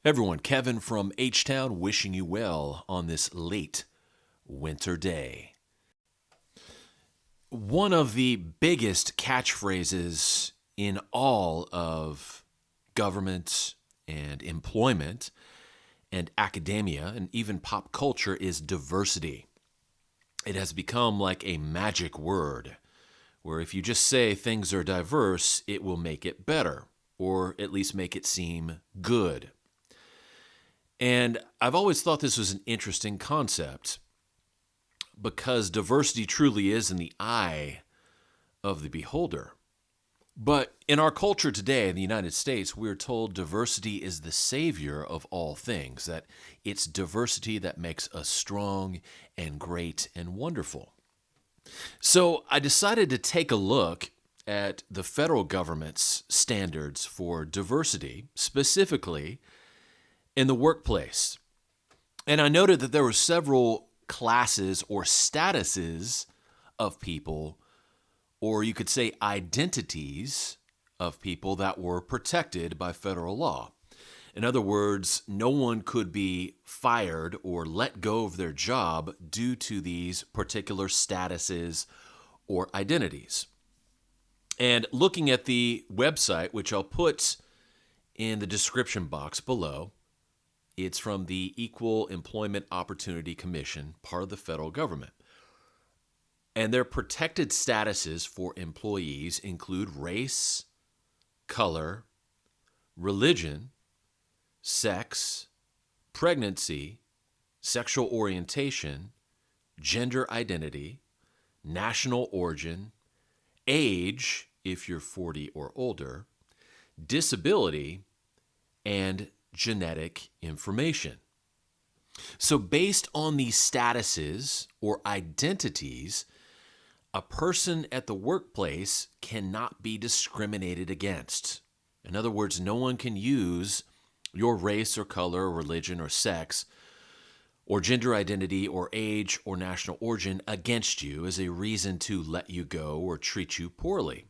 Everyone, Kevin from H-Town wishing you well on this late winter day. One of the biggest catchphrases in all of government and employment and academia and even pop culture is diversity. It has become like a magic word where if you just say things are diverse, it will make it better, or at least make it seem good. And I've always thought this was an interesting concept because diversity truly is in the eye of the beholder. But in our culture today in the United States, we're told diversity is the savior of all things, that it's diversity that makes us strong and great and wonderful. So I decided to take a look at the federal government's standards for diversity, specifically in the workplace. And I noted that there were several classes or statuses of people, or you could say identities of people that were protected by federal law. In other words, no one could be fired or let go of their job due to these particular statuses or identities. And looking at the website, which I'll put in the description box below, it's from the Equal Employment Opportunity Commission, part of the federal government. And their protected statuses for employees include race, color, religion, sex, pregnancy, sexual orientation, gender identity, national origin, age, if you're 40 or older, disability, and genetic information. So based on these statuses or identities, a person at the workplace cannot be discriminated against. In other words, no one can use your race or color or religion or sex or gender identity or age or national origin against you as a reason to let you go or treat you poorly.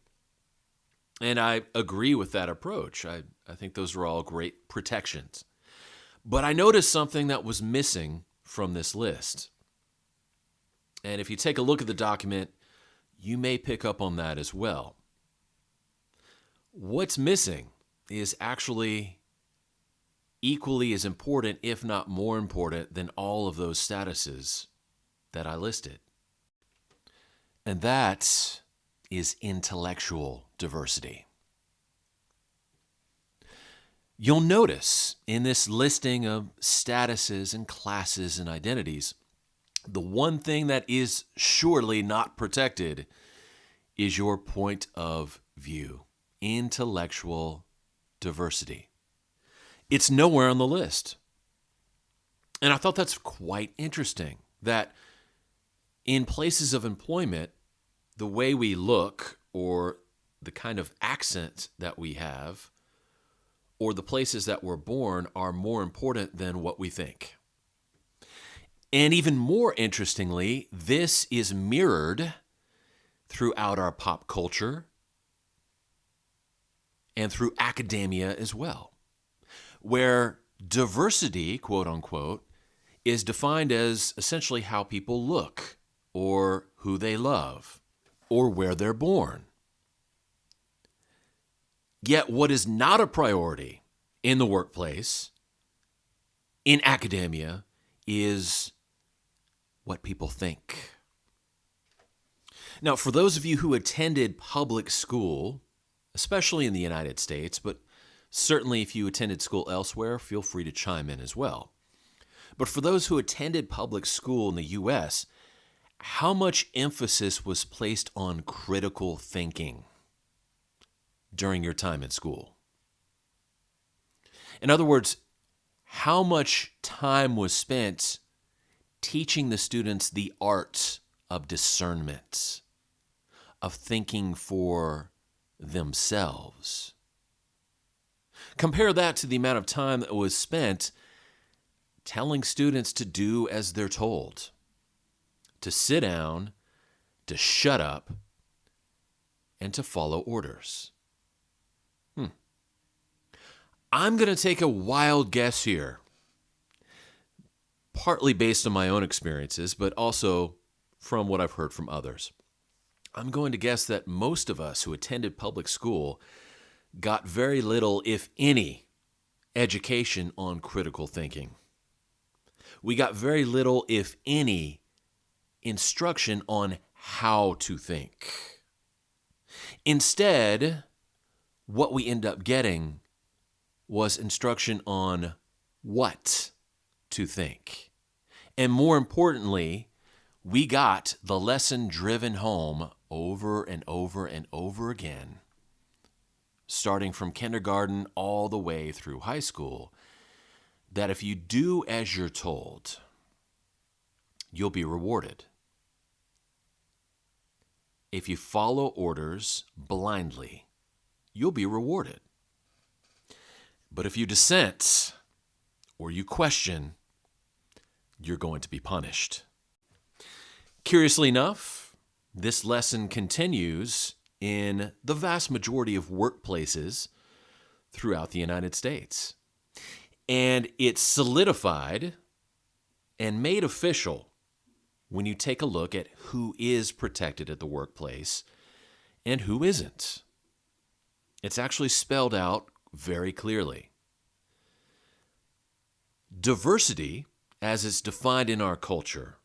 And I agree with that approach. I think those are all great protections. But I noticed something that was missing from this list. And if you take a look at the document, you may pick up on that as well. What's missing is actually equally as important, if not more important, than all of those statuses that I listed. And that is intellectual diversity. You'll notice in this listing of statuses and classes and identities, the one thing that is surely not protected is your point of view, intellectual diversity. It's nowhere on the list. And I thought that's quite interesting that in places of employment, the way we look or the kind of accent that we have or the places that we're born are more important than what we think. And even more interestingly, this is mirrored throughout our pop culture and through academia as well, where diversity, quote unquote, is defined as essentially how people look or who they love or where they're born. Yet what is not a priority in the workplace, in academia, is what people think. Now, for those of you who attended public school, especially in the United States, but certainly if you attended school elsewhere, feel free to chime in as well. But for those who attended public school in the U.S., how much emphasis was placed on critical thinking during your time in school? In other words, how much time was spent teaching the students the art of discernment, of thinking for themselves? Compare that to the amount of time that was spent telling students to do as they're told, to sit down, to shut up, and to follow orders. I'm going to take a wild guess here, partly based on my own experiences, but also from what I've heard from others. I'm going to guess that most of us who attended public school got very little, if any, education on critical thinking. We got very little, if any, instruction on how to think. Instead, what we end up getting was instruction on what to think. And more importantly, we got the lesson driven home over and over and over again, starting from kindergarten all the way through high school, that if you do as you're told, you'll be rewarded. If you follow orders blindly, you'll be rewarded. But if you dissent or you question, you're going to be punished. Curiously enough, this lesson continues in the vast majority of workplaces throughout the United States. And it's solidified and made official when you take a look at who is protected at the workplace and who isn't. It's actually spelled out very clearly. Diversity, as it's defined in our culture,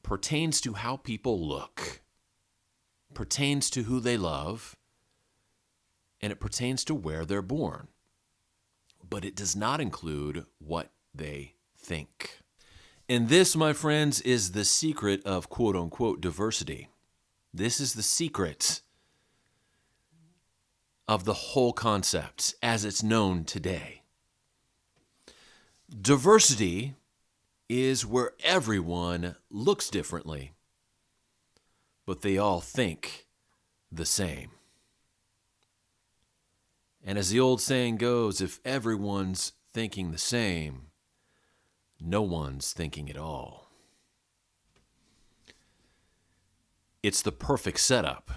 pertains to how people look, pertains to who they love, and it pertains to where they're born. But it does not include what they think. And this, my friends, is the secret of quote-unquote diversity. This is the secret of the whole concept as it's known today. Diversity is where everyone looks differently, but they all think the same. And as the old saying goes, if everyone's thinking the same, no one's thinking at all. It's the perfect setup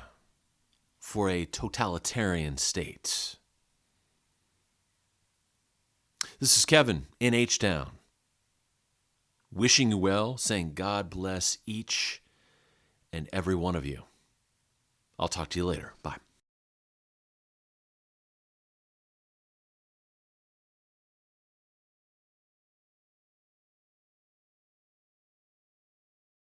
for a totalitarian state. This is Kevin in H-Town, wishing you well, saying God bless each and every one of you. I'll talk to you later. Bye.